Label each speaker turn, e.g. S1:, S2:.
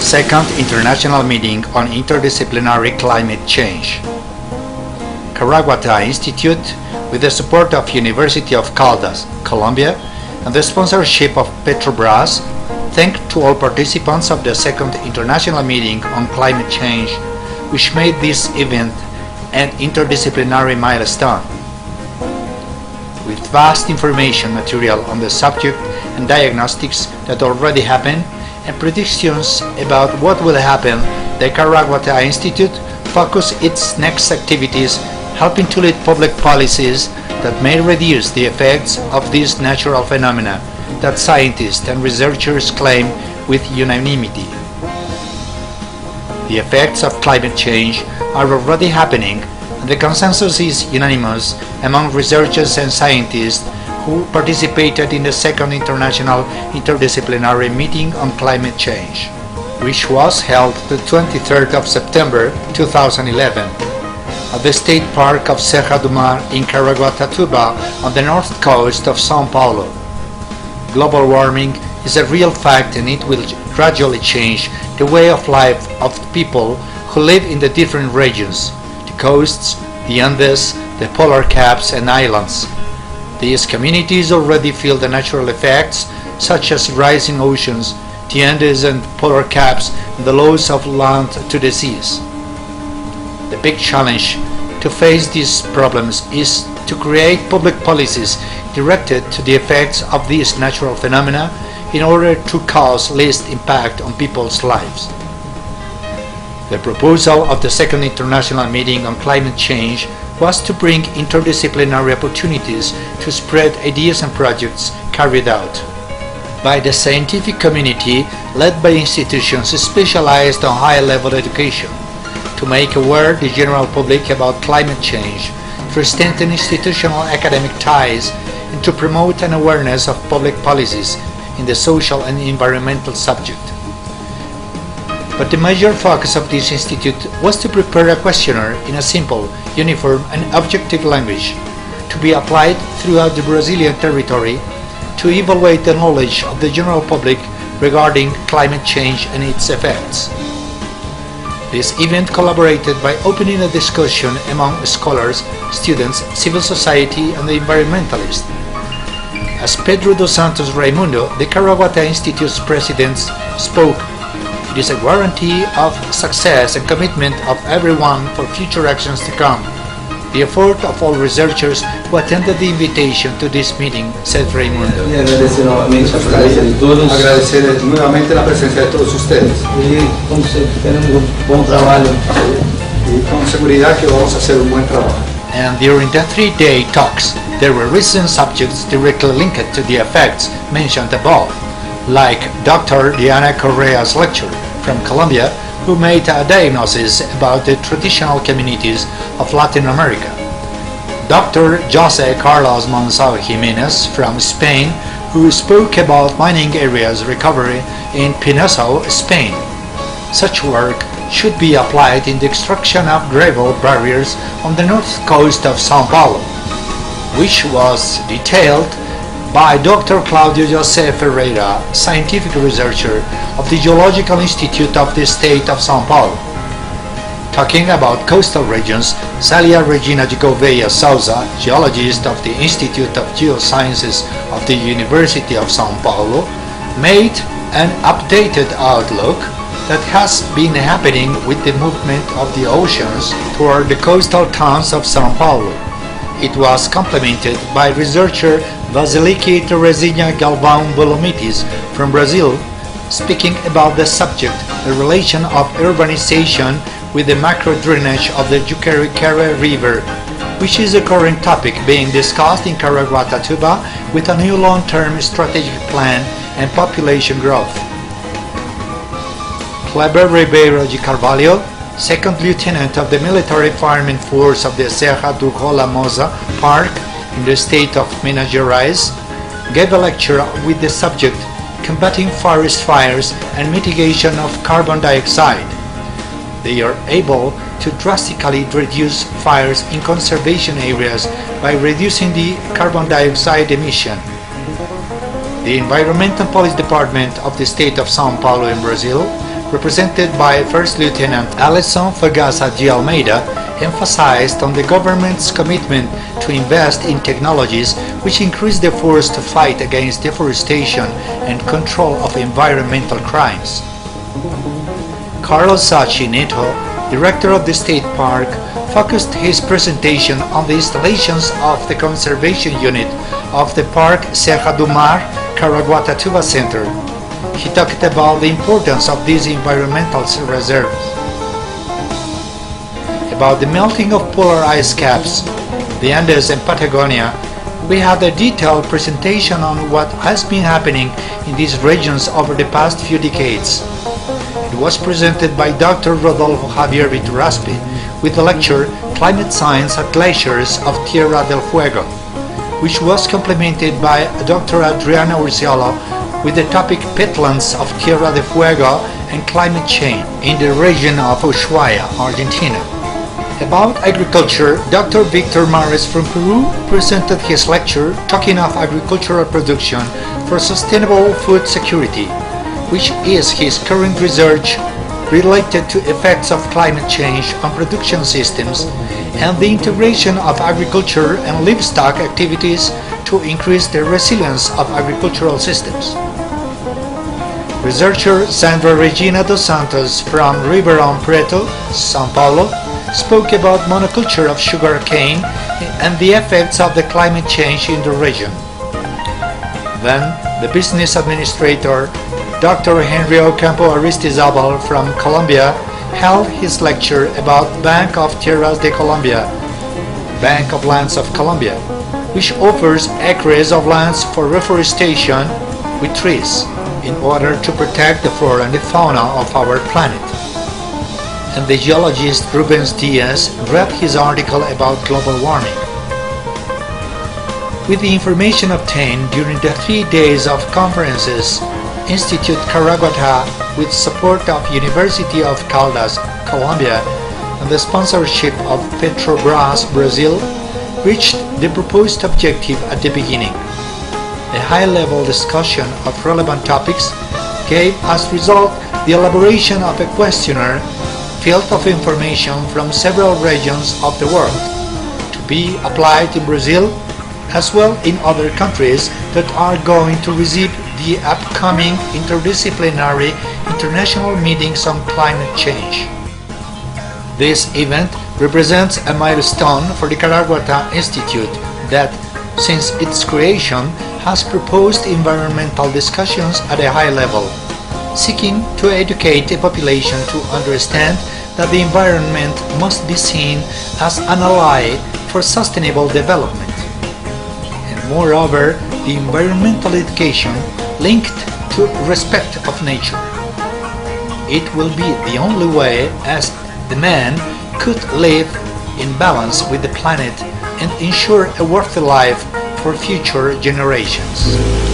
S1: Second International Meeting on Interdisciplinary Climate Change. Caraguatá Institute, with the support of University of Caldas, Colombia, and the sponsorship of Petrobras, thank to all participants of the Second International Meeting on Climate Change, which made this event an interdisciplinary milestone. With vast information material on the subject and diagnostics that already happened, and predictions about what will happen, the Caraguatá Institute focused its next activities helping to lead public policies that may reduce the effects of these natural phenomena that scientists and researchers claim with unanimity. The effects of climate change are already happening, and the consensus is unanimous among researchers and scientists who participated in the Second International Interdisciplinary Meeting on Climate Change, which was held the 23rd of September 2011 at the State Park of Serra do Mar in Caraguatatuba on the north coast of São Paulo. Global warming is a real fact, and it will gradually change the way of life of people who live in the different regions, the coasts, the Andes, the polar caps and islands. These communities already feel the natural effects, such as rising oceans, the Andes and polar caps, and the loss of land to the seas. The big challenge to face these problems is to create public policies directed to the effects of these natural phenomena in order to cause least impact on people's lives. The proposal of the Second International Meeting on Climate Change was to bring interdisciplinary opportunities to spread ideas and projects carried out by the scientific community led by institutions specialized on high-level education, to make aware the general public about climate change, to strengthen institutional academic ties, and to promote an awareness of public policies in the social and environmental subject. But the major focus of this institute was to prepare a questionnaire in a simple, uniform and objective language to be applied throughout the Brazilian territory to evaluate the knowledge of the general public regarding climate change and its effects. This event collaborated by opening a discussion among scholars, students, civil society and the environmentalists. As Pedro dos Santos Raimundo, the Caraguatá Institute's president, spoke, it is a guarantee of success and commitment of everyone for future actions to come. The effort of all researchers who attended the invitation to this meeting, said Raimundo.
S2: Y agradecer nuevamente a presencia de todos.
S3: Agradecer nuevamente la presencia de todos ustedes.
S2: Y tenemos un buen trabajo.
S3: Y con seguridad que vamos a hacer un buen trabajo.
S1: And during the 3-day talks, there were recent subjects directly linked to the effects mentioned above, like Dr. Diana Correa's lecture from Colombia, who made a diagnosis about the traditional communities of Latin America. Dr. José Carlos Monzó Jiménez from Spain, who spoke about mining areas recovery in Pinoso, Spain. Such work should be applied in the extraction of gravel barriers on the north coast of São Paulo, which was detailed by Dr. Claudio José Ferreira, scientific researcher of the Geological Institute of the State of São Paulo. Talking about coastal regions, Célia Regina de Gouveia Souza, geologist of the Institute of Geosciences of the University of São Paulo, made an updated outlook that has been happening with the movement of the oceans toward the coastal towns of São Paulo. It was complemented by researcher Vasiliki Terezinha Galvão Bolomitis from Brazil, speaking about the subject, the relation of urbanization with the macro drainage of the Juqueriquara River, which is a current topic being discussed in Caraguatatuba with a new long-term strategic plan and population growth. Kleber Ribeiro de Carvalho, second lieutenant of the military fireman force of the Serra do Rola Moza Park in the state of Minas Gerais, gave a lecture with the subject Combating Forest Fires and Mitigation of Carbon Dioxide. They are able to drastically reduce fires in conservation areas by reducing the carbon dioxide emission. The Environmental Police Department of the state of São Paulo in Brazil represented by First Lieutenant Alison Fagasa de Almeida, emphasized on the government's commitment to invest in technologies which increase the efforts to fight against deforestation and control of environmental crimes. Carlos Sachi Neto, director of the state park, focused his presentation on the installations of the conservation unit of the park Serra do Mar Caraguatatuba Center. He talked about the importance of these environmental reserves. About the melting of polar ice caps, the Andes and Patagonia, we had a detailed presentation on what has been happening in these regions over the past few decades. It was presented by Dr. Rodolfo Javier Viturraspi with the lecture Climate Science at Glaciers of Tierra del Fuego, which was complemented by Dr. Adriana Urciolo with the topic Peatlands of Tierra del Fuego and Climate Change in the region of Ushuaia, Argentina. About agriculture, Dr. Victor Mares from Peru presented his lecture talking of agricultural production for sustainable food security, which is his current research related to effects of climate change on production systems and the integration of agriculture and livestock activities to increase the resilience of agricultural systems. Researcher Sandra Regina dos Santos from Ribeirão Preto, São Paulo, spoke about monoculture of sugar cane and the effects of the climate change in the region. Then, the business administrator, Dr. Henry Ocampo Aristizabal from Colombia, held his lecture about Bank of Tierras de Colombia, Bank of Lands of Colombia, which offers acres of lands for reforestation with trees in order to protect the flora and the fauna of our planet. And the geologist Rubens Diaz read his article about global warming. With the information obtained during the 3 days of conferences, Institute Caraguatá, with support of University of Caldas, Colombia, and the sponsorship of Petrobras, Brazil, reached the proposed objective at the beginning. A high-level discussion of relevant topics gave as result the elaboration of a questionnaire filled of information from several regions of the world, to be applied in Brazil as well in other countries that are going to receive the upcoming interdisciplinary international meetings on climate change. This event represents a milestone for the Caraguatá Institute that, since its creation, has proposed environmental discussions at a high level, seeking to educate the population to understand that the environment must be seen as an ally for sustainable development. And moreover, the environmental education linked to respect of nature. It will be the only way as the man could live in balance with the planet and ensure a worthy life for future generations.